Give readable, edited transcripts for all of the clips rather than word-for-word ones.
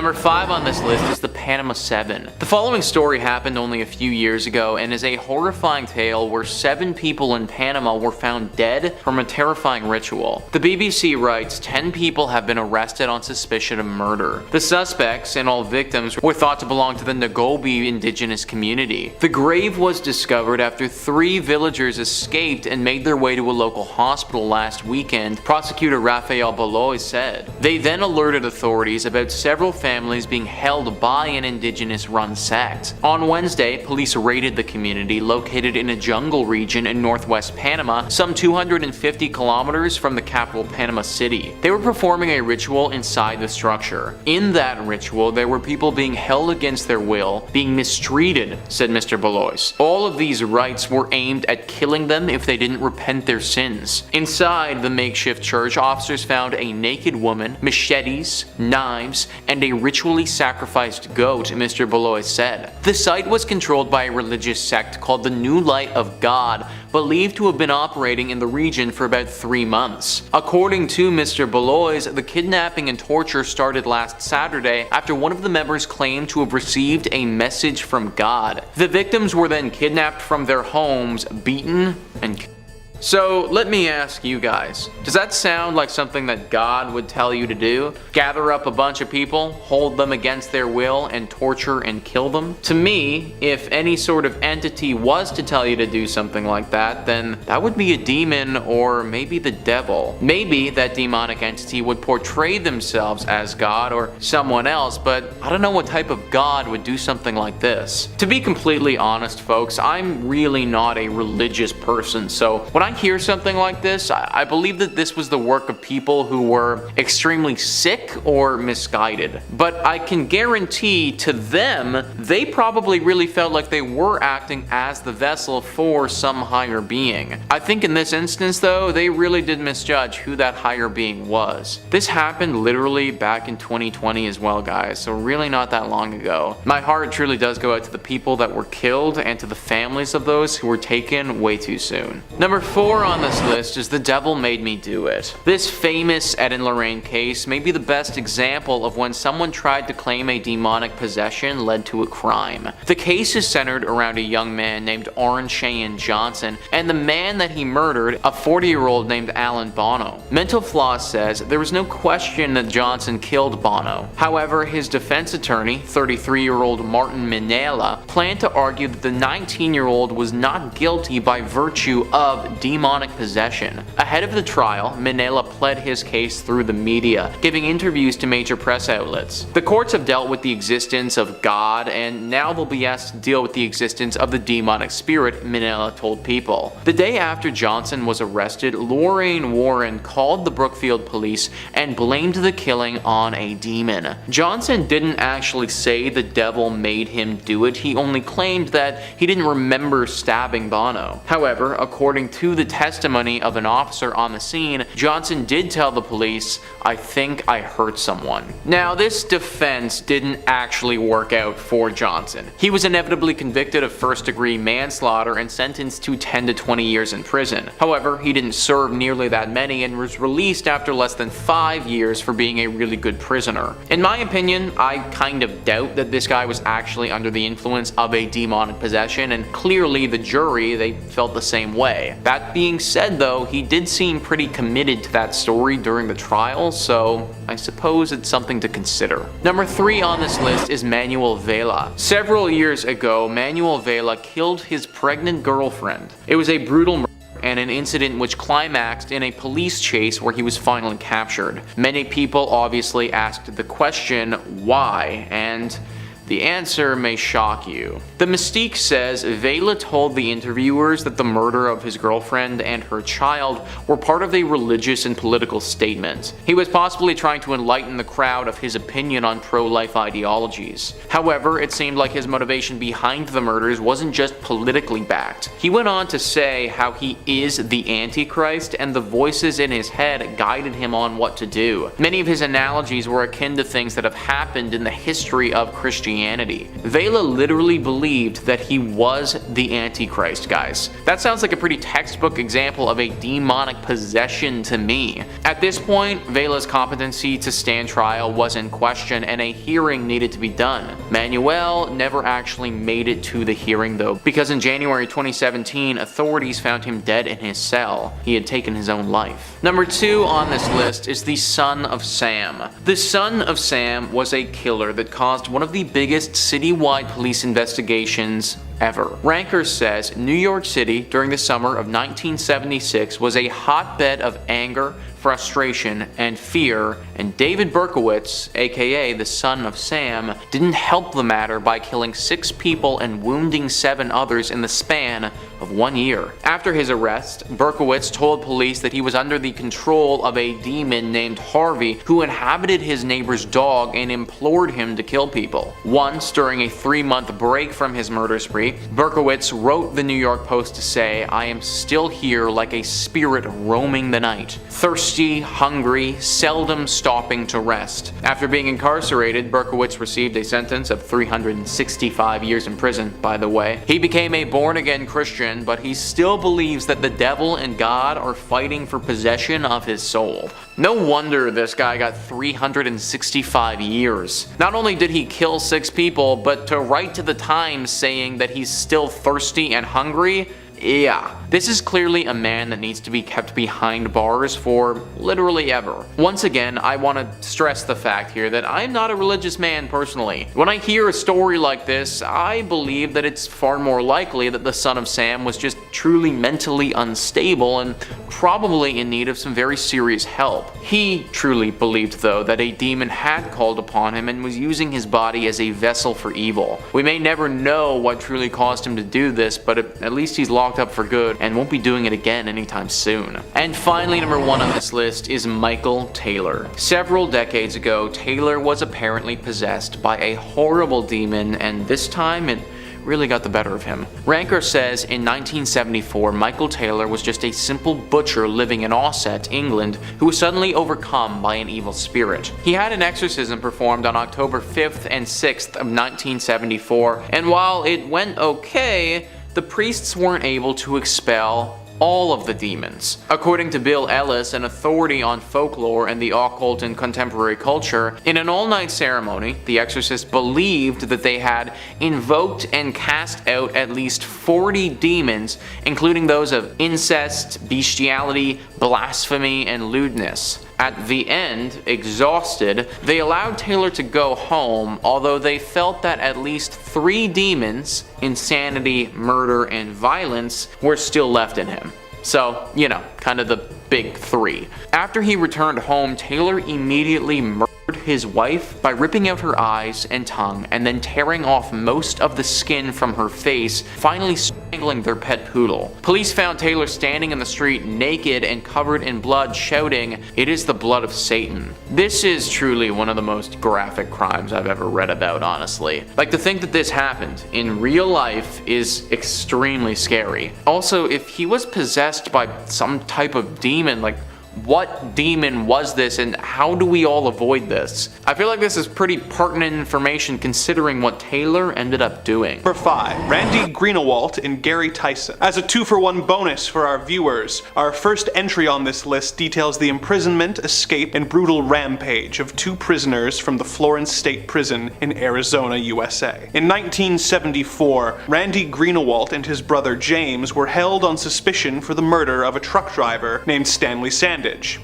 Number 5 on this list is the Panama 7. The following story happened only a few years ago and is a horrifying tale where 7 people in Panama were found dead from a terrifying ritual. The BBC writes 10 people have been arrested on suspicion of murder. The suspects and all victims were thought to belong to the Nagobi indigenous community. The grave was discovered after 3 villagers escaped and made their way to a local hospital last weekend, prosecutor Rafael Baloy said. They then alerted authorities about several families being held by an indigenous-run sect. On Wednesday, police raided the community located in a jungle region in northwest Panama, some 250 kilometers from the capital Panama City. They were performing a ritual inside the structure. In that ritual, there were people being held against their will, being mistreated, said Mr. Balois. All of these rites were aimed at killing them if they didn't repent their sins. Inside the makeshift church, officers found a naked woman, machetes, knives, and a ritually sacrificed goat, Mr. Balois said. The site was controlled by a religious sect called the New Light of God, believed to have been operating in the region for about 3 months. According to Mr. Balois, the kidnapping and torture started last Saturday after one of the members claimed to have received a message from God. The victims were then kidnapped from their homes, beaten, and killed. So let me ask you guys, does that sound like something that God would tell you to do? Gather up a bunch of people, hold them against their will, and torture and kill them? To me, if any sort of entity was to tell you to do something like that, then that would be a demon or maybe the devil. Maybe that demonic entity would portray themselves as God or someone else, but I don't know what type of God would do something like this. To be completely honest, folks, I'm really not a religious person, so when I hear something like this, I believe that this was the work of people who were extremely sick or misguided. But I can guarantee to them, they probably really felt like they were acting as the vessel for some higher being. I think in this instance though, they really did misjudge who that higher being was. This happened literally back in 2020 as well, guys, so really not that long ago. My heart truly does go out to the people that were killed and to the families of those who were taken way too soon. Number 4 on this list is The Devil Made Me Do It. This famous Ed and Lorraine case may be the best example of when someone tried to claim a demonic possession led to a crime. The case is centered around a young man named Oren Cheyenne Johnson and the man that he murdered, a 40-year-old named Alan Bono. Mental Floss says there was no question that Johnson killed Bono. However, his defense attorney, 33-year-old Martin Minella, planned to argue that the 19-year-old was not guilty by virtue of demonic possession. Ahead of the trial, Minella pled his case through the media, giving interviews to major press outlets. The courts have dealt with the existence of God, and now they'll be asked to deal with the existence of the demonic spirit, Minella told People. The day after Johnson was arrested, Lorraine Warren called the Brookfield police and blamed the killing on a demon. Johnson didn't actually say the devil made him do it, he only claimed that he didn't remember stabbing Bono. However, according to the testimony of an officer on the scene, Johnson did tell the police, "I think I hurt someone." Now, this defense didn't actually work out for Johnson. He was inevitably convicted of first-degree manslaughter and sentenced to 10 to 20 years in prison. However, he didn't serve nearly that many and was released after less than 5 years for being a really good prisoner. In my opinion, I kind of doubt that this guy was actually under the influence of a demonic possession, and clearly the jury, they felt the same way. That being said though, he did seem pretty committed to that story during the trial, so I suppose it's something to consider. Number 3 on this list is Manuel VELA. Several years ago, Manuel VELA killed his pregnant girlfriend. It was a brutal murder and an incident which climaxed in a police chase where he was finally captured. Many people obviously asked the question, why? And the answer may shock you. The Mystique says VELA told the interviewers that the murder of his girlfriend and her child were part of a religious and political statement. He was possibly trying to enlighten the crowd of his opinion on pro-life ideologies. However, it seemed like his motivation behind the murders wasn't just politically backed. He went on to say how he is the Antichrist and the voices in his head guided him on what to do. Many of his analogies were akin to things that have happened in the history of Christianity. Christianity. VELA literally believed that he was the Antichrist, guys. That sounds like a pretty textbook example of a demonic possession to me. At this point, VELA's competency to stand trial was in question and a hearing needed to be done. MANUEL never actually made it to the hearing though, because in January 2017, authorities found him dead in his cell. He had taken his own life. Number 2 on this list is the Son of Sam. The Son of Sam was a killer that caused one of the biggest citywide police investigations ever. Ranker says New York City during the summer of 1976 was a hotbed of anger, frustration, and fear, and David Berkowitz, aka the Son of Sam, didn't help the matter by killing 6 people and wounding 7 others in the span of 1 year. After his arrest, Berkowitz told police that he was under the control of a demon named Harvey who inhabited his neighbor's dog and implored him to kill people. Once, during a 3-month break from his murder spree, Berkowitz wrote the New York Post to say, "I am still here like a spirit roaming the night, thirsty, hungry, seldom stopping to rest." After being incarcerated, Berkowitz received a sentence of 365 years in prison, by the way. He became a born-again Christian, but he still believes that the devil and God are fighting for possession of his soul. No wonder this guy got 365 years. Not only did he kill 6 people, but to write to the Times saying that he's still thirsty and hungry, yeah, this is clearly a man that needs to be kept behind bars for literally ever. Once again, I want to stress the fact here that I'm not a religious man personally. When I hear a story like this, I believe that it's far more likely that the Son of Sam was just truly mentally unstable and probably in need of some very serious help. He truly believed, though, that a demon had called upon him and was using his body as a vessel for evil. We may never know what truly caused him to do this, but at least he's locked up for good and won't be doing it again anytime soon. And finally, number 1 on this list is Michael Taylor. Several decades ago, Taylor was apparently possessed by a horrible demon, and this time it really got the better of him. Ranker says in 1974, Michael Taylor was just a simple butcher living in Ossett, England, who was suddenly overcome by an evil spirit. He had an exorcism performed on October 5th and 6th of 1974, and while it went okay, the priests weren't able to expel all of the demons. According to Bill Ellis, an authority on folklore and the occult in contemporary culture, in an all-night ceremony, the exorcists believed that they had invoked and cast out at least 40 demons, including those of incest, bestiality, blasphemy, and lewdness. At the end, exhausted, they allowed Taylor to go home, although they felt that at least 3 demons, insanity, murder, and violence, were still left in him. So, you know, kind of the big 3. After he returned home, Taylor immediately murdered his wife by ripping out her eyes and tongue and then tearing off most of the skin from her face, finally strangling their pet poodle. Police found Taylor standing in the street naked and covered in blood, shouting, "It is the blood of Satan." This is truly one of the most graphic crimes I've ever read about, honestly. Like, to think that this happened in real life is extremely scary. Also, if he was possessed by some type of demon, like, what demon was this and how do we all avoid this? I feel like this is pretty pertinent information considering what Taylor ended up doing. Number 5. Randy Greenawalt and Gary Tyson. As a 2-for-1 bonus for our viewers, our first entry on this list details the imprisonment, escape, and brutal rampage of 2 prisoners from the Florence State Prison in Arizona, USA. In 1974, Randy Greenawalt and his brother James were held on suspicion for the murder of a truck driver named Stanley Sandage.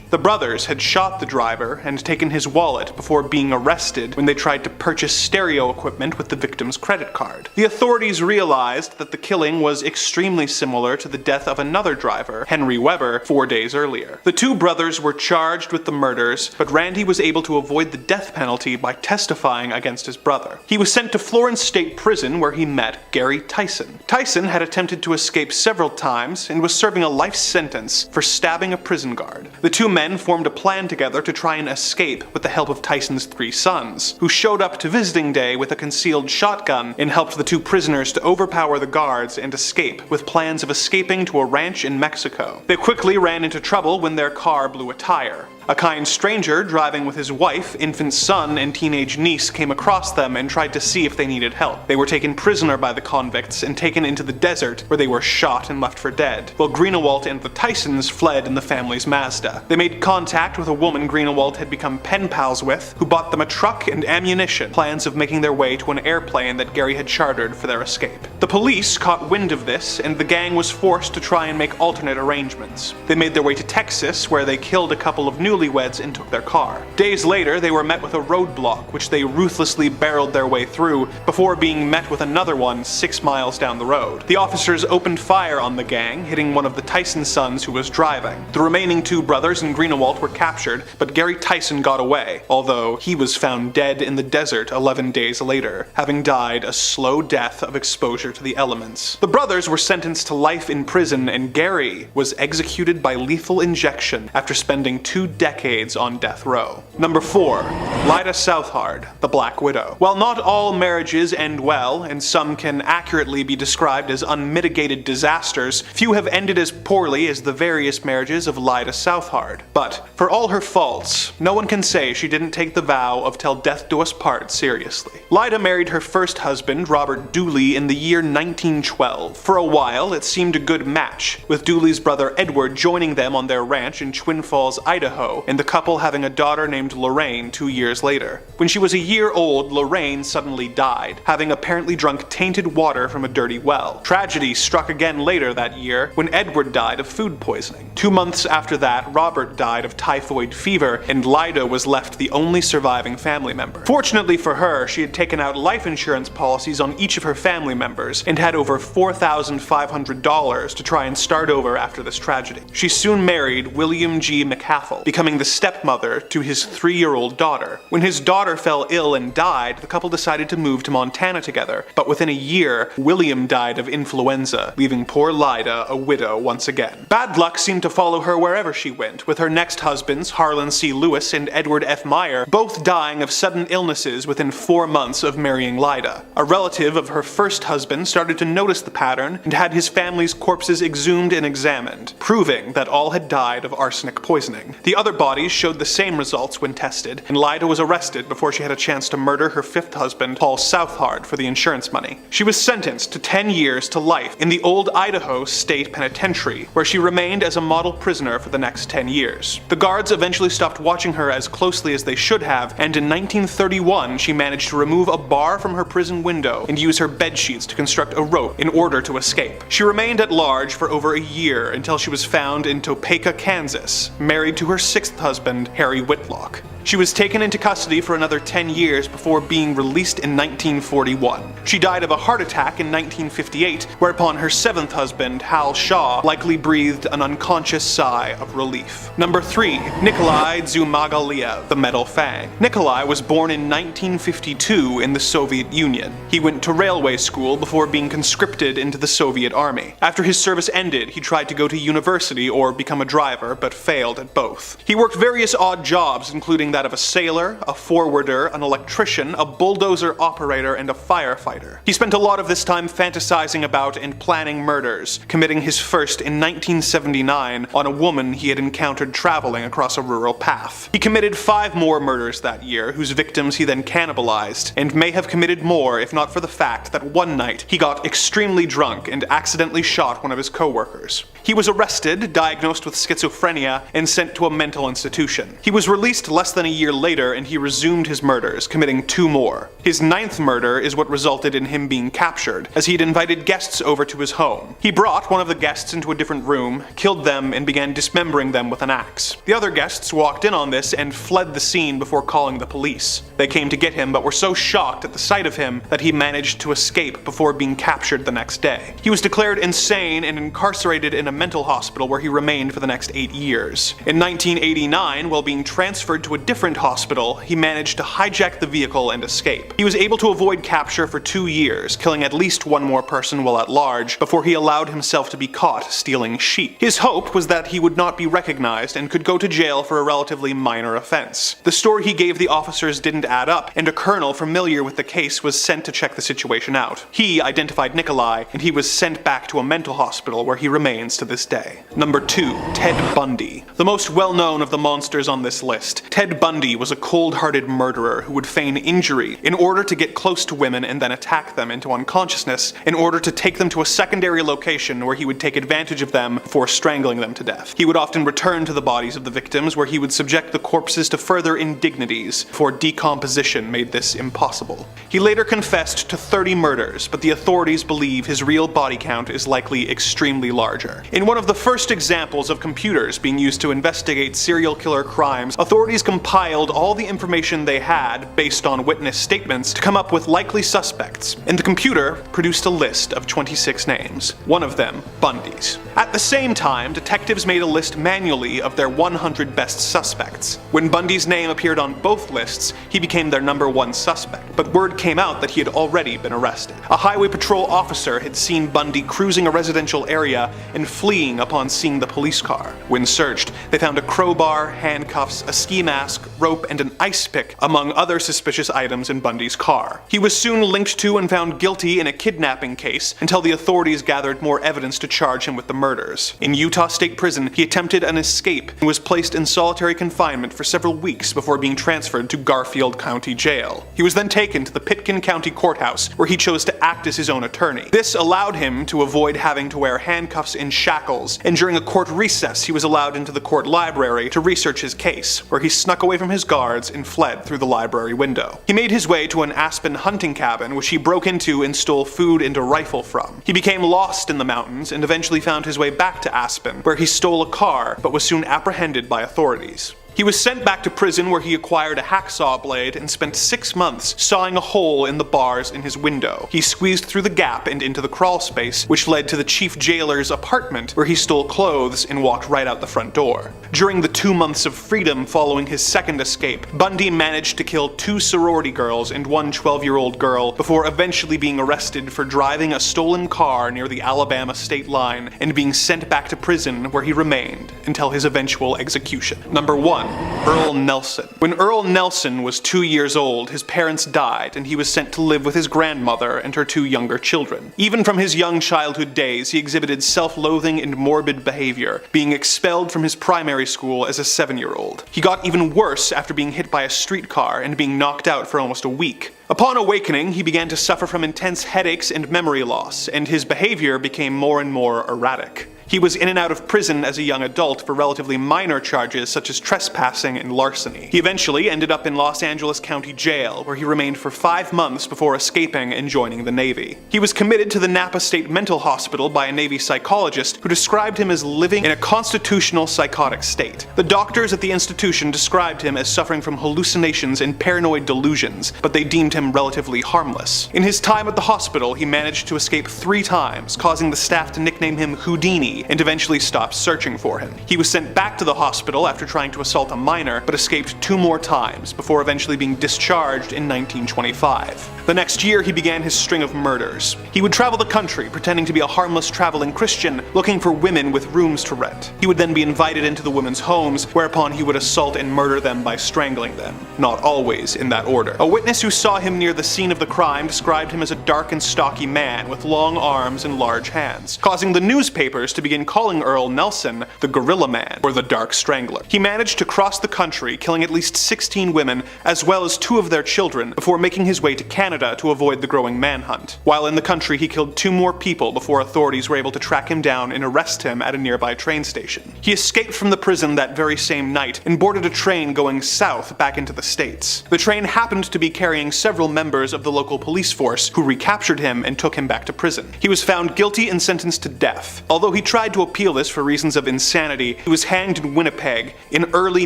The brothers had shot the driver and taken his wallet before being arrested when they tried to purchase stereo equipment with the victim's credit card. The authorities realized that the killing was extremely similar to the death of another driver, Henry Weber, 4 days earlier. The 2 brothers were charged with the murders, but Randy was able to avoid the death penalty by testifying against his brother. He was sent to Florence State Prison where he met Gary Tyson. Tyson had attempted to escape several times and was serving a life sentence for stabbing a prison guard. The 2 men formed a plan together to try and escape with the help of Tyson's 3 sons, who showed up to visiting day with a concealed shotgun and helped the 2 prisoners to overpower the guards and escape, with plans of escaping to a ranch in Mexico. They quickly ran into trouble when their car blew a tire. A kind stranger driving with his wife, infant son, and teenage niece came across them and tried to see if they needed help. They were taken prisoner by the convicts and taken into the desert, where they were shot and left for dead, while Greenawalt and the Tysons fled in the family's Mazda. They made contact with a woman Greenawalt had become pen pals with, who bought them a truck and ammunition, plans of making their way to an airplane that Gary had chartered for their escape. The police caught wind of this, and the gang was forced to try and make alternate arrangements. They made their way to Texas, where they killed a couple of newlyweds and took their car. Days later, they were met with a roadblock, which they ruthlessly barreled their way through, before being met with another one 6 miles down the road. The officers opened fire on the gang, hitting one of the Tyson sons who was driving. The remaining 2 brothers in Greenawalt were captured, but Gary Tyson got away, although he was found dead in the desert 11 days later, having died a slow death of exposure to the elements. The brothers were sentenced to life in prison, and Gary was executed by lethal injection after spending 2 decades on death row. Number 4. Lyda Southard, the Black Widow. While not all marriages end well, and some can accurately be described as unmitigated disasters, few have ended as poorly as the various marriages of Lyda Southard. But, for all her faults, no one can say she didn't take the vow of till death do us part seriously. Lyda married her first husband, Robert Dooley, in the year 1912. For a while, it seemed a good match, with Dooley's brother Edward joining them on their ranch in Twin Falls, Idaho, and the couple having a daughter named Lorraine 2 years later. When she was a year old, Lorraine suddenly died, having apparently drunk tainted water from a dirty well. Tragedy struck again later that year, when Edward died of food poisoning. 2 months after that, Robert died of typhoid fever, and Lyda was left the only surviving family member. Fortunately for her, she had taken out life insurance policies on each of her family members, and had over $4,500 to try and start over after this tragedy. She soon married William G. McCaffell, becoming the stepmother to his 3-year-old daughter. When his daughter fell ill and died, the couple decided to move to Montana together, but within a year, William died of influenza, leaving poor Lyda a widow once again. Bad luck seemed to follow her wherever she went, with her next husbands, Harlan C. Lewis and Edward F. Meyer, both dying of sudden illnesses within 4 months of marrying Lyda. A relative of her first husband started to notice the pattern and had his family's corpses exhumed and examined, proving that all had died of arsenic poisoning. The other bodies showed the same results when tested, and Lyda was arrested before she had a chance to murder her 5th husband, Paul Southard, for the insurance money. She was sentenced to 10 years to life in the old Idaho State Penitentiary, where she remained as a model prisoner for the next 10 years. The guards eventually stopped watching her as closely as they should have, and in 1931 she managed to remove a bar from her prison window and use her bed sheets to construct a rope in order to escape. She remained at large for over a year until she was found in Topeka, Kansas, married to her 6th husband, Harry Whitlock. She was taken into custody for another 10 years before being released in 1941. She died of a heart attack in 1958, whereupon her 7th husband, Hal Shaw, likely breathed an unconscious sigh of relief. Number 3. Nikolai Zhumagaliev, the Metal Fang. Nikolai was born in 1952 in the Soviet Union. He went to railway school before being conscripted into the Soviet Army. After his service ended, he tried to go to university or become a driver, but failed at both. He worked various odd jobs, including that of a sailor, a forwarder, an electrician, a bulldozer operator, and a firefighter. He spent a lot of this time fantasizing about and planning murders, committing his first in 1979 on a woman he had encountered traveling across a rural path. He committed 5 more murders that year, whose victims he then cannibalized, and may have committed more if not for the fact that one night he got extremely drunk and accidentally shot one of his co-workers. He was arrested, diagnosed with schizophrenia, and sent to a mental institution. He was released less than a year later, and he resumed his murders, committing 2 more. His 9th murder is what resulted in him being captured, as he had invited guests over to his home. He brought one of the guests into a different room, killed them, and began dismembering them with an axe. The other guests walked in on this and fled the scene before calling the police. They came to get him, but were so shocked at the sight of him that he managed to escape before being captured the next day. He was declared insane and incarcerated in a mental hospital where he remained for the next 8 years. In 1989, while being transferred to a different hospital, he managed to hijack the vehicle and escape. He was able to avoid capture for 2 years, killing at least one more person while at large, before he allowed himself to be caught stealing sheep. His hope was that he would not be recognized and could go to jail for a relatively minor offense. The story he gave the officers didn't add up, and a colonel familiar with the case was sent to check the situation out. He identified Nikolai, and he was sent back to a mental hospital where he remains to this day. Number 2. Ted Bundy. The most well-known of the monsters on this list, Ted Bundy was a cold-hearted murderer who would feign injury in order to get close to women and then attack them into unconsciousness in order to take them to a secondary location where he would take advantage of them before strangling them to death. He would often return to the bodies of the victims where he would subject the corpses to further indignities before decomposition made this impossible. He later confessed to 30 murders, but the authorities believe his real body count is likely extremely larger. In one of the first examples of computers being used to investigate serial killer crimes, authorities compiled all the information they had based on witness statements to come up with likely suspects, and the computer produced a list of 26 names, one of them Bundy's. At the same time, detectives made a list manually of their 100 best suspects. When Bundy's name appeared on both lists, he became their number 1 suspect, but word came out that he had already been arrested. A highway patrol officer had seen Bundy cruising a residential area and fleeing upon seeing the police car. When searched, they found a crowbar, handcuffs, a ski mask, rope, and an ice pick, among other suspicious items in Bundy's car. He was soon linked to and found guilty in a kidnapping case until the authorities gathered more evidence to charge him with the murders. In Utah State Prison, he attempted an escape and was placed in solitary confinement for several weeks before being transferred to Garfield County Jail. He was then taken to the Pitkin County Courthouse, where he chose to act as his own attorney. This allowed him to avoid having to wear handcuffs and shackles, and during a court recess he was allowed into the court library to research his case, where he snuck away from his guards and fled through the library window. He made his way to an Aspen hunting cabin, which he broke into and stole food and a rifle from. He became lost in the mountains and eventually found his way back to Aspen, where he stole a car but was soon apprehended by authorities. He was sent back to prison where he acquired a hacksaw blade and spent 6 months sawing a hole in the bars in his window. He squeezed through the gap and into the crawl space, which led to the chief jailer's apartment, where he stole clothes and walked right out the front door. During the 2 months of freedom following his second escape, Bundy managed to kill 2 sorority girls and 1 12-year-old girl before eventually being arrested for driving a stolen car near the Alabama state line and being sent back to prison where he remained until his eventual execution. Number 1. Earl Nelson. When Earl Nelson was 2 years old, his parents died and he was sent to live with his grandmother and her 2 younger children. Even from his young childhood days, he exhibited self-loathing and morbid behavior, being expelled from his primary school as a 7-year-old. He got even worse after being hit by a streetcar and being knocked out for almost a week. Upon awakening, he began to suffer from intense headaches and memory loss, and his behavior became more and more erratic. He was in and out of prison as a young adult for relatively minor charges such as trespassing and larceny. He eventually ended up in Los Angeles County Jail, where he remained for 5 months before escaping and joining the Navy. He was committed to the Napa State Mental Hospital by a Navy psychologist who described him as living in a constitutional psychotic state. The doctors at the institution described him as suffering from hallucinations and paranoid delusions, but they deemed him relatively harmless. In his time at the hospital, he managed to escape 3 times, causing the staff to nickname him Houdini, and eventually stopped searching for him. He was sent back to the hospital after trying to assault a minor, but escaped 2 more times before eventually being discharged in 1925. The next year, he began his string of murders. He would travel the country pretending to be a harmless traveling Christian, looking for women with rooms to rent. He would then be invited into the women's homes, whereupon he would assault and murder them by strangling them. Not always in that order. A witness who saw him near the scene of the crime described him as a dark and stocky man with long arms and large hands, causing the newspapers to begin calling Earl Nelson the Gorilla Man, or the Dark Strangler. He managed to cross the country, killing at least 16 women, as well as 2 of their children, before making his way to Canada to avoid the growing manhunt. While in the country, he killed 2 more people before authorities were able to track him down and arrest him at a nearby train station. He escaped from the prison that very same night and boarded a train going south back into the States. The train happened to be carrying several members of the local police force who recaptured him and took him back to prison. He was found guilty and sentenced to death. Although he tried to appeal this for reasons of insanity, he was hanged in Winnipeg in early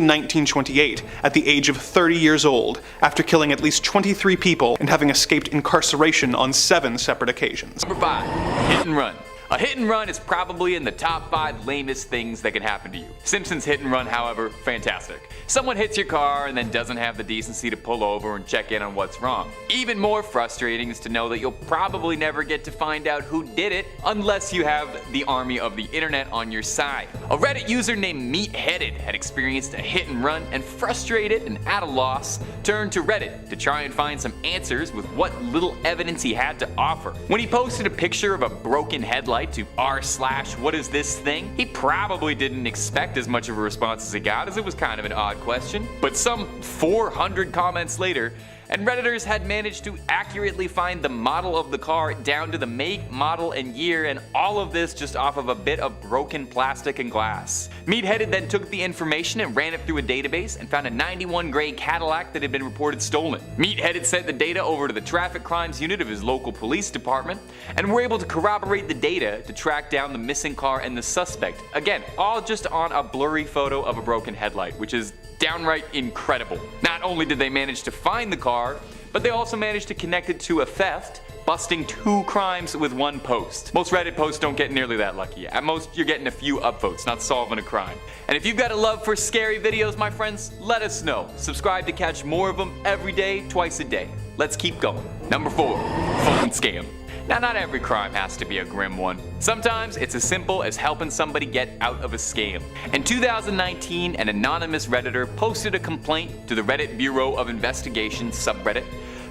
1928 at the age of 30 years old after killing at least 23 people and having escaped incarceration on 7 separate occasions. Number 5. Hit and Run. A hit and run is probably in the top 5 lamest things that can happen to you. Simpsons hit and run, however, fantastic. Someone hits your car and then doesn't have the decency to pull over and check in on what's wrong. Even more frustrating is to know that you'll probably never get to find out who did it unless you have the army of the internet on your side. A Reddit user named Meatheaded had experienced a hit and run and, frustrated and at a loss, turned to Reddit to try and find some answers with what little evidence he had to offer. When he posted a picture of a broken headlight to r/whatisthithing, he probably didn't expect as much of a response as he got, as it was kind of an odd question. But some 400 comments later, and Redditors had managed to accurately find the model of the car down to the make, model, and year, and all of this just off of a bit of broken plastic and glass. Meatheaded then took the information and ran it through a database and found a 91 gray Cadillac that had been reported stolen. Meatheaded sent the data over to the traffic crimes unit of his local police department and were able to corroborate the data to track down the missing car and the suspect. Again, all just on a blurry photo of a broken headlight, which is downright incredible. Not only did they manage to find the car, but they also managed to connect it to a theft, busting 2 crimes with 1 post. Most Reddit posts don't get nearly that lucky. At most, you're getting a few upvotes, not solving a crime. And if you've got a love for scary videos, my friends, let us know. Subscribe to catch more of them every day, twice a day. Let's keep going. Number 4, phone scam. Now, not every crime has to be a grim one. Sometimes it's as simple as helping somebody get out of a scam. In 2019, an anonymous Redditor posted a complaint to the Reddit Bureau of Investigation subreddit,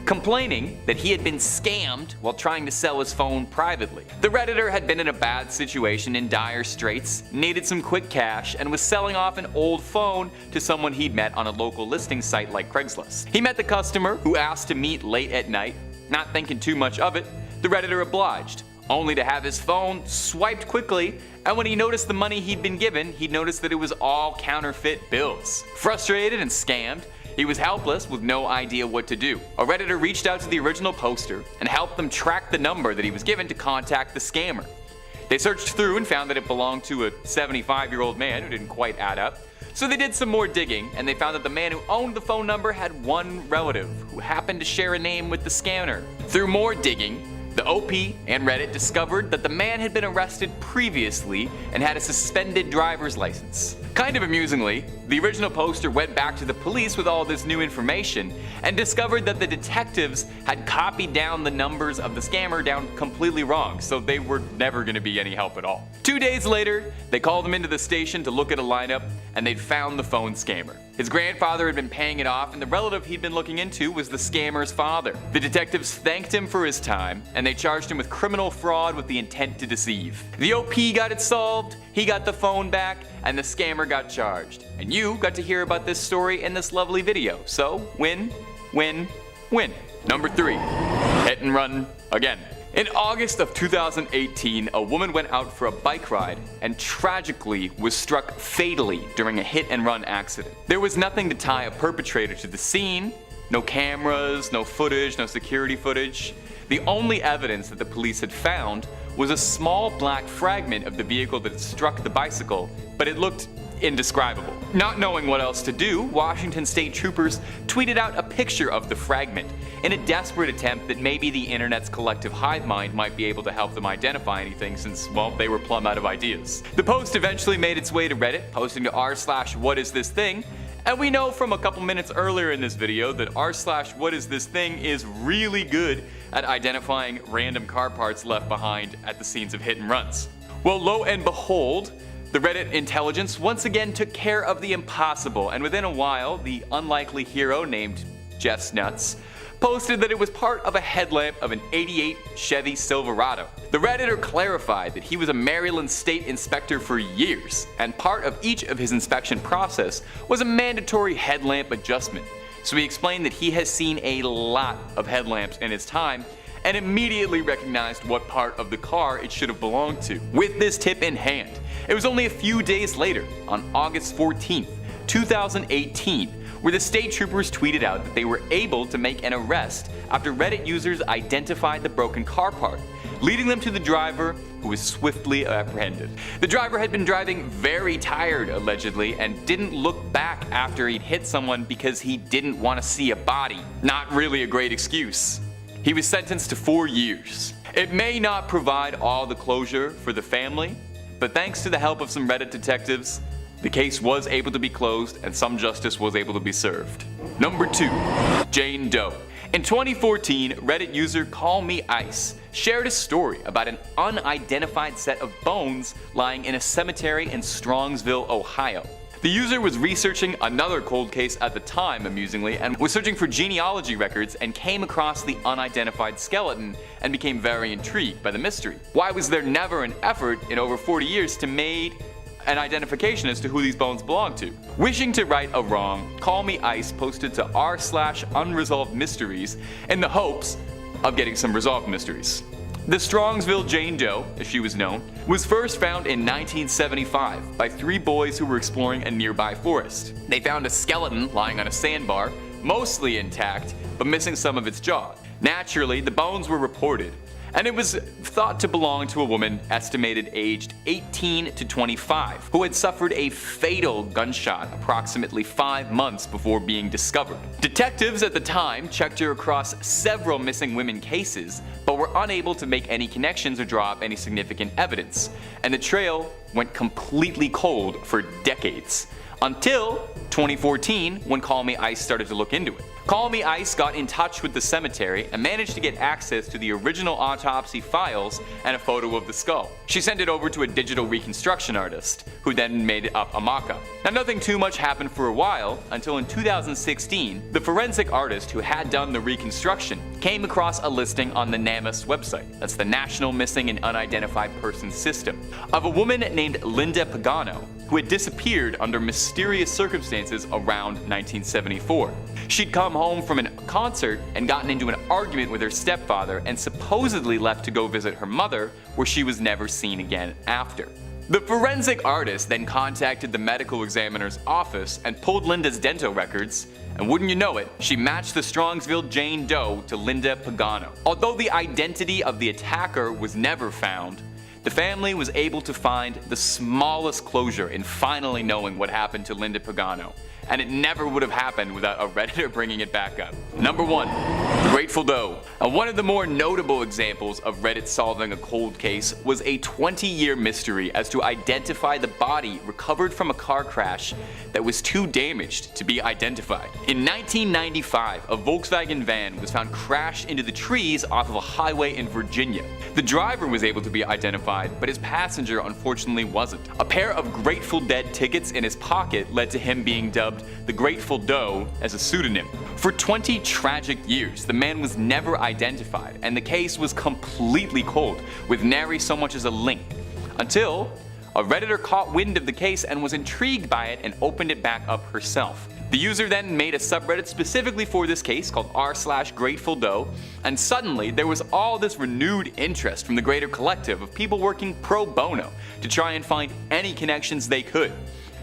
complaining that he had been scammed while trying to sell his phone privately. The Redditor had been in a bad situation, in dire straits, needed some quick cash, and was selling off an old phone to someone he'd met on a local listing site like Craigslist. He met the customer, who asked to meet late at night. Not thinking too much of it, the Redditor obliged, only to have his phone swiped quickly, and when he noticed the money he'd been given, he noticed that it was all counterfeit bills. Frustrated and scammed, he was helpless with no idea what to do. A Redditor reached out to the original poster and helped them track the number that he was given to contact the scammer. They searched through and found that it belonged to a 75-year-old man who didn't quite add up. So they did some more digging, and they found that the man who owned the phone number had one relative who happened to share a name with the scammer. Through more digging, the OP and Reddit discovered that the man had been arrested previously and had a suspended driver's license. Kind of amusingly, the original poster went back to the police with all this new information and discovered that the detectives had copied down the numbers of the scammer down completely wrong, so they were never going to be any help at all. 2 days later, they called him into the station to look at a lineup, and they'd found the phone scammer. His grandfather had been paying it off, and the relative he'd been looking into was the scammer's father. The detectives thanked him for his time, and they charged him with criminal fraud with the intent to deceive. The OP got it solved, he got the phone back, and the scammer got charged. And you got to hear about this story in this lovely video. So, win, win, win. Number 3, hit and run again. In August of 2018, a woman went out for a bike ride and tragically was struck fatally during a hit and run accident. There was nothing to tie a perpetrator to the scene, no cameras, no footage, no security footage. The only evidence that the police had found was a small black fragment of the vehicle that had struck the bicycle, but it looked indescribable. Not knowing what else to do, Washington State troopers tweeted out a picture of the fragment in a desperate attempt that maybe the internet's collective hive mind might be able to help them identify anything since, well, they were plumb out of ideas. The post eventually made its way to Reddit, posting to r/whatisthithing, and we know from a couple minutes earlier in this video that r/whatisthithing is really good at identifying random car parts left behind at the scenes of hit and runs. Well, lo and behold, the Reddit intelligence once again took care of the impossible, and within a while, the unlikely hero named Jess Nuts posted that it was part of a headlamp of an '88 Chevy Silverado. The Redditor clarified that he was a Maryland state inspector for years, and part of each of his inspection process was a mandatory headlamp adjustment. So he explained that he has seen a lot of headlamps in his time and immediately recognized what part of the car it should have belonged to. With this tip in hand, it was only a few days later, on August 14th, 2018, where the state troopers tweeted out that they were able to make an arrest after Reddit users identified the broken car part, leading them to the driver, who was swiftly apprehended. The driver had been driving very tired, allegedly, and didn't look back after he'd hit someone because he didn't want to see a body. Not really a great excuse. He was sentenced to 4 years. It may not provide all the closure for the family, but thanks to the help of some Reddit detectives, the case was able to be closed and some justice was able to be served. Number 2. Jane Doe. In 2014, Reddit user Call Me Ice shared a story about an unidentified set of bones lying in a cemetery in Strongsville, Ohio. The user was researching another cold case at the time, amusingly, and was searching for genealogy records and came across the unidentified skeleton and became very intrigued by the mystery. Why was there never an effort in over 40 years to make an identification as to who these bones belong to? Wishing to right a wrong, Call Me Ice posted to r/unresolved mysteries in the hopes of getting some resolved mysteries. The Strongsville Jane Doe, as she was known, was first found in 1975 by 3 boys who were exploring a nearby forest. They found a skeleton lying on a sandbar, mostly intact, but missing some of its jaw. Naturally, the bones were reported, and it was thought to belong to a woman estimated aged 18 to 25, who had suffered a fatal gunshot approximately 5 months before being discovered. Detectives at the time checked her across several missing women cases, but were unable to make any connections or draw up any significant evidence, and the trail went completely cold for decades. Until 2014, when Call Me Ice started to look into it. Call Me Ice got in touch with the cemetery and managed to get access to the original autopsy files and a photo of the skull. She sent it over to a digital reconstruction artist, who then made up a mock-up. Now, nothing too much happened for a while, until in 2016, the forensic artist who had done the reconstruction came across a listing on the NamUs website, that's the National Missing and Unidentified Persons System, of a woman named Linda Pagano, who had disappeared under mysterious circumstances around 1974. She'd come home from a concert and gotten into an argument with her stepfather and supposedly left to go visit her mother, where she was never seen again after. The forensic artist then contacted the medical examiner's office and pulled Linda's dental records, and wouldn't you know it, she matched the Strongsville Jane Doe to Linda Pagano. Although the identity of the attacker was never found, the family was able to find the smallest closure in finally knowing what happened to Linda Pagano, and it never would have happened without a Redditor bringing it back up. Number 1. The Grateful Doe. One of the more notable examples of Reddit solving a cold case was a 20-year mystery as to identify the body recovered from a car crash that was too damaged to be identified. In 1995, a Volkswagen van was found crashed into the trees off of a highway in Virginia. The driver was able to be identified, but his passenger unfortunately wasn't. A pair of Grateful Dead tickets in his pocket led to him being dubbed the Grateful Doe as a pseudonym. For 20 tragic years, the man was never identified, and the case was completely cold, with nary so much as a link. Until a Redditor caught wind of the case and was intrigued by it and opened it back up herself. The user then made a subreddit specifically for this case called r/Grateful Doe, and suddenly there was all this renewed interest from the greater collective of people working pro bono to try and find any connections they could.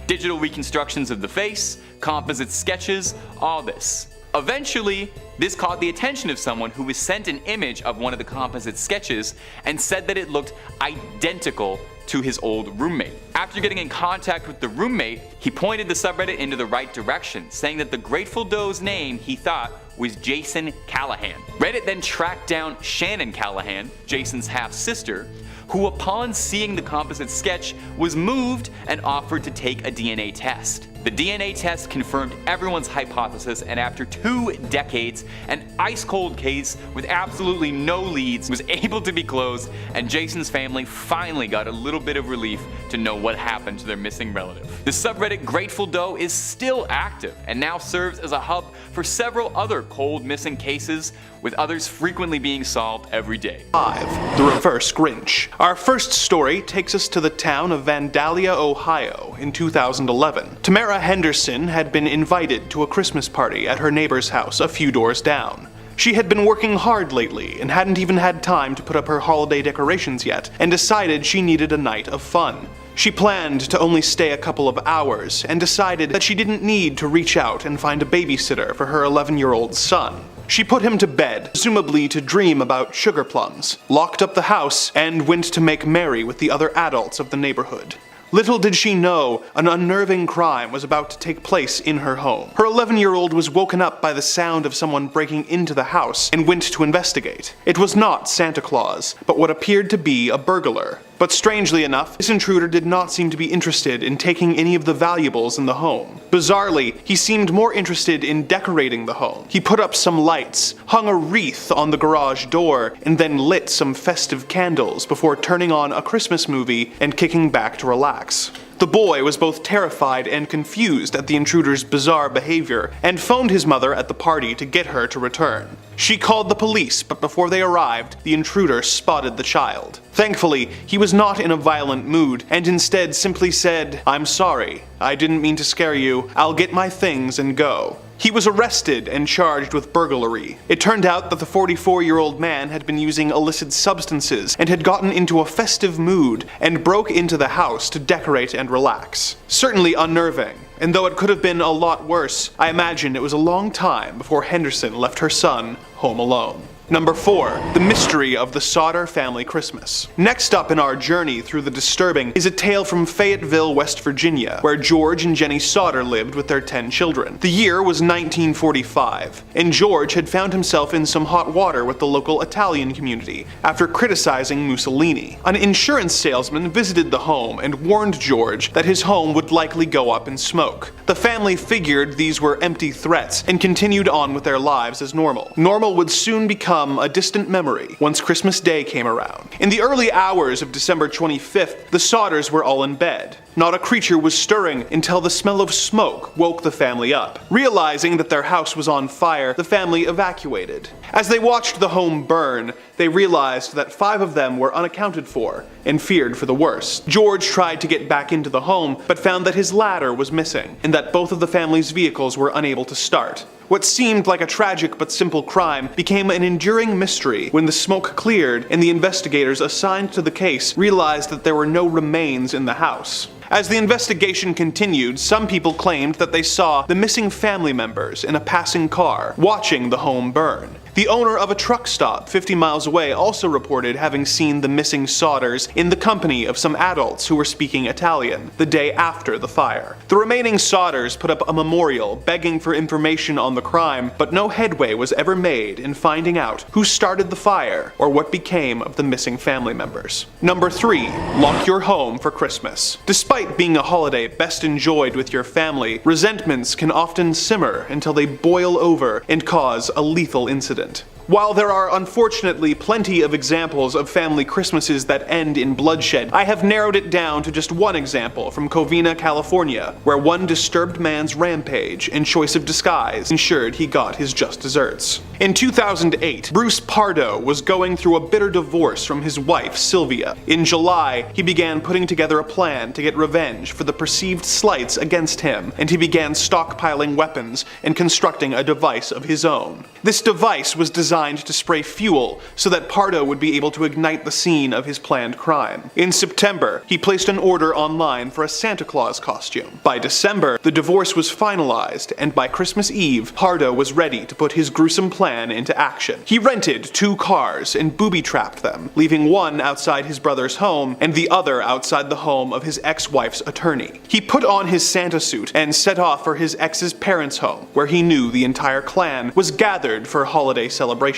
Digital reconstructions of the face, composite sketches, all this. Eventually, this caught the attention of someone who was sent an image of one of the composite sketches and said that it looked identical to his old roommate. After getting in contact with the roommate, he pointed the subreddit into the right direction, saying that the Grateful Doe's name, he thought, was Jason Callahan. Reddit then tracked down Shannon Callahan, Jason's half-sister, who upon seeing the composite sketch was moved and offered to take a DNA test. The DNA test confirmed everyone's hypothesis, and after 2 decades, an ice-cold case with absolutely no leads was able to be closed, and Jason's family finally got a little bit of relief to know what happened to their missing relative. The subreddit Grateful Doe is still active and now serves as a hub for several other cold missing cases, with others frequently being solved every day. 5. The Reverse Grinch. Our first story takes us to the town of Vandalia, Ohio in 2011. Tamara Henderson had been invited to a Christmas party at her neighbor's house a few doors down. She had been working hard lately and hadn't even had time to put up her holiday decorations yet, and decided she needed a night of fun. She planned to only stay a couple of hours and decided that she didn't need to reach out and find a babysitter for her 11-year-old son. She put him to bed, presumably to dream about sugar plums, locked up the house, and went to make merry with the other adults of the neighborhood. Little did she know an unnerving crime was about to take place in her home. Her 11-year-old was woken up by the sound of someone breaking into the house and went to investigate. It was not Santa Claus, but what appeared to be a burglar. But strangely enough, this intruder did not seem to be interested in taking any of the valuables in the home. Bizarrely, he seemed more interested in decorating the home. He put up some lights, hung a wreath on the garage door, and then lit some festive candles before turning on a Christmas movie and kicking back to relax. The boy was both terrified and confused at the intruder's bizarre behavior and phoned his mother at the party to get her to return. She called the police, but before they arrived, the intruder spotted the child. Thankfully, he was not in a violent mood and instead simply said, "I'm sorry. I didn't mean to scare you. I'll get my things and go." He was arrested and charged with burglary. It turned out that the 44-year-old man had been using illicit substances and had gotten into a festive mood and broke into the house to decorate and relax. Certainly unnerving, and though it could have been a lot worse, I imagine it was a long time before Henderson left her son home alone. Number 4. The Mystery of the Sodder Family Christmas. Next up in our journey through the disturbing is a tale from Fayetteville, West Virginia, where George and Jenny Sodder lived with their 10 children. The year was 1945, and George had found himself in some hot water with the local Italian community after criticizing Mussolini. An insurance salesman visited the home and warned George that his home would likely go up in smoke. The family figured these were empty threats and continued on with their lives as normal. Normal would soon become a distant memory once Christmas Day came around. In the early hours of December 25th, the Sodders were all in bed. Not a creature was stirring until the smell of smoke woke the family up. Realizing that their house was on fire, the family evacuated. As they watched the home burn, they realized that 5 of them were unaccounted for and feared for the worst. George tried to get back into the home, but found that his ladder was missing and that both of the family's vehicles were unable to start. What seemed like a tragic but simple crime became an enduring mystery when the smoke cleared and the investigators assigned to the case realized that there were no remains in the house. As the investigation continued, some people claimed that they saw the missing family members in a passing car, watching the home burn. The owner of a truck stop 50 miles away also reported having seen the missing Sodders in the company of some adults who were speaking Italian the day after the fire. The remaining Sodders put up a memorial begging for information on the crime, but no headway was ever made in finding out who started the fire or what became of the missing family members. Number 3. Lock your home for Christmas. Despite being a holiday best enjoyed with your family, resentments can often simmer until they boil over and cause a lethal incident. While there are unfortunately plenty of examples of family Christmases that end in bloodshed, I have narrowed it down to just one example from Covina, California, where one disturbed man's rampage and choice of disguise ensured he got his just desserts. In 2008, Bruce Pardo was going through a bitter divorce from his wife, Sylvia. In July, he began putting together a plan to get revenge for the perceived slights against him, and he began stockpiling weapons and constructing a device of his own. This device was designed to spray fuel so that Pardo would be able to ignite the scene of his planned crime. In September, he placed an order online for a Santa Claus costume. By December, the divorce was finalized, and by Christmas Eve, Pardo was ready to put his gruesome plan into action. He rented 2 cars and booby-trapped them, leaving one outside his brother's home and the other outside the home of his ex-wife's attorney. He put on his Santa suit and set off for his ex's parents' home, where he knew the entire clan was gathered for holiday celebrations.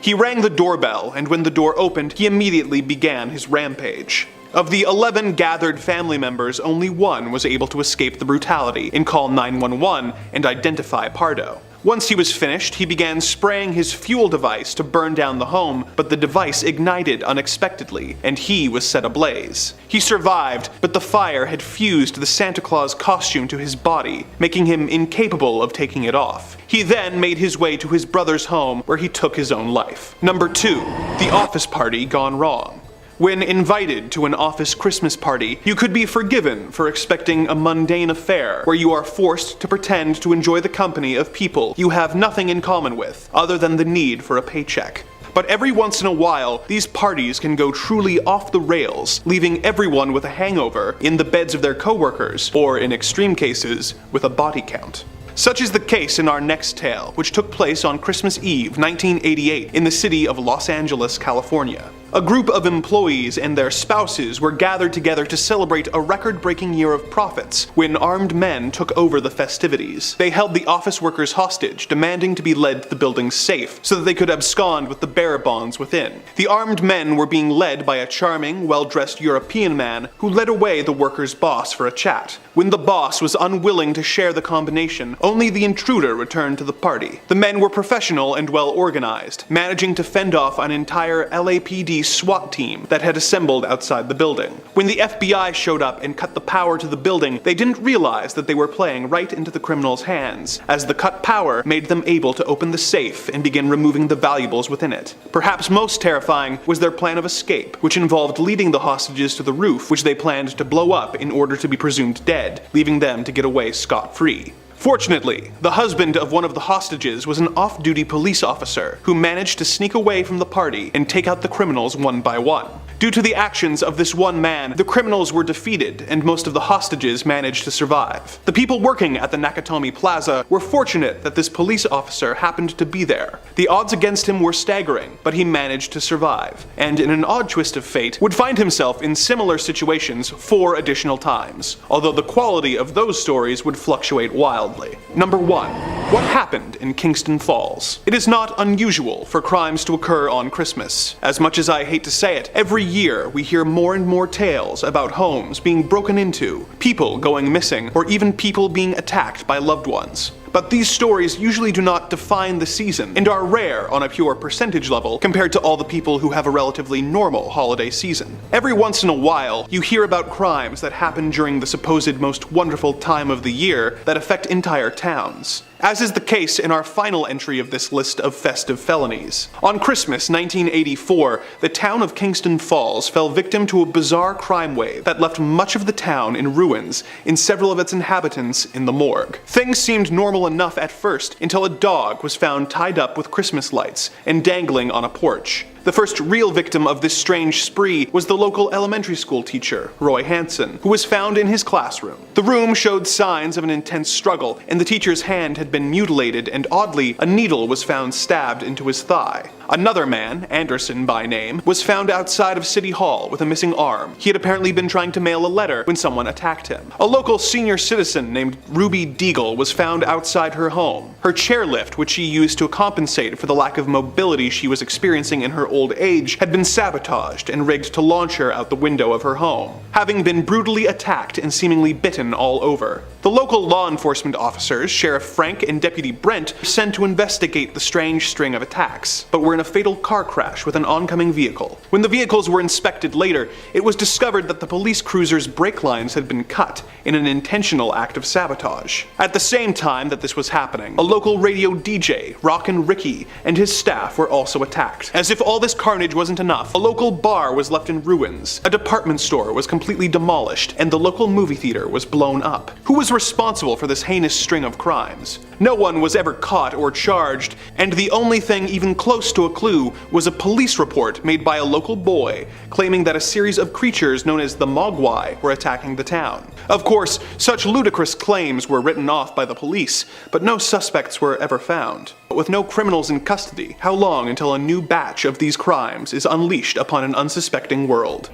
He rang the doorbell, and when the door opened, he immediately began his rampage. Of the 11 gathered family members, only one was able to escape the brutality and call 911 and identify Pardo. Once he was finished, he began spraying his fuel device to burn down the home, but the device ignited unexpectedly, and he was set ablaze. He survived, but the fire had fused the Santa Claus costume to his body, making him incapable of taking it off. He then made his way to his brother's home, where he took his own life. Number 2. The office party gone wrong. When invited to an office Christmas party, you could be forgiven for expecting a mundane affair where you are forced to pretend to enjoy the company of people you have nothing in common with, other than the need for a paycheck. But every once in a while, these parties can go truly off the rails, leaving everyone with a hangover, in the beds of their coworkers, or in extreme cases, with a body count. Such is the case in our next tale, which took place on Christmas Eve, 1988, in the city of Los Angeles, California. A group of employees and their spouses were gathered together to celebrate a record-breaking year of profits when armed men took over the festivities. They held the office workers hostage, demanding to be led to the building's safe so that they could abscond with the bearer bonds within. The armed men were being led by a charming, well-dressed European man who led away the workers' boss for a chat. When the boss was unwilling to share the combination, only the intruder returned to the party. The men were professional and well-organized, managing to fend off an entire LAPD SWAT team that had assembled outside the building. When the FBI showed up and cut the power to the building, they didn't realize that they were playing right into the criminals' hands, as the cut power made them able to open the safe and begin removing the valuables within it. Perhaps most terrifying was their plan of escape, which involved leading the hostages to the roof, which they planned to blow up in order to be presumed dead, leaving them to get away scot-free. Fortunately, the husband of one of the hostages was an off-duty police officer who managed to sneak away from the party and take out the criminals one by one. Due to the actions of this one man, the criminals were defeated and most of the hostages managed to survive. The people working at the Nakatomi Plaza were fortunate that this police officer happened to be there. The odds against him were staggering, but he managed to survive, and in an odd twist of fate, would find himself in similar situations 4 additional times, although the quality of those stories would fluctuate wildly. Number 1. What happened in Kingston Falls? It is not unusual for crimes to occur on Christmas. As much as I hate to say it, every year we hear more and more tales about homes being broken into, people going missing, or even people being attacked by loved ones. But these stories usually do not define the season and are rare on a pure percentage level compared to all the people who have a relatively normal holiday season. Every once in a while, you hear about crimes that happen during the supposed most wonderful time of the year that affect entire towns, as is the case in our final entry of this list of festive felonies. On Christmas 1984, the town of Kingston Falls fell victim to a bizarre crime wave that left much of the town in ruins and several of its inhabitants in the morgue. Things seemed normal enough at first until a dog was found tied up with Christmas lights and dangling on a porch. The first real victim of this strange spree was the local elementary school teacher, Roy Hansen, who was found in his classroom. The room showed signs of an intense struggle, and the teacher's hand had been mutilated, and oddly, a needle was found stabbed into his thigh. Another man, Anderson by name, was found outside of City Hall with a missing arm. He had apparently been trying to mail a letter when someone attacked him. A local senior citizen named Ruby Deagle was found outside her home. Her chairlift, which she used to compensate for the lack of mobility she was experiencing in her old age, had been sabotaged and rigged to launch her out the window of her home, having been brutally attacked and seemingly bitten all over. The local law enforcement officers, Sheriff Frank and Deputy Brent, were sent to investigate the strange string of attacks, but were in a fatal car crash with an oncoming vehicle. When the vehicles were inspected later, it was discovered that the police cruiser's brake lines had been cut in an intentional act of sabotage. At the same time that this was happening, a local radio DJ, Rockin' Ricky, and his staff were also attacked. As if all this carnage wasn't enough, a local bar was left in ruins, a department store was completely demolished, and the local movie theater was blown up. Who was responsible for this heinous string of crimes? No one was ever caught or charged, and the only thing even close to a clue was a police report made by a local boy claiming that a series of creatures known as the Mogwai were attacking the town. Of course, such ludicrous claims were written off by the police, but no suspects were ever found. But with no criminals in custody, how long until a new batch of these crimes is unleashed upon an unsuspecting world?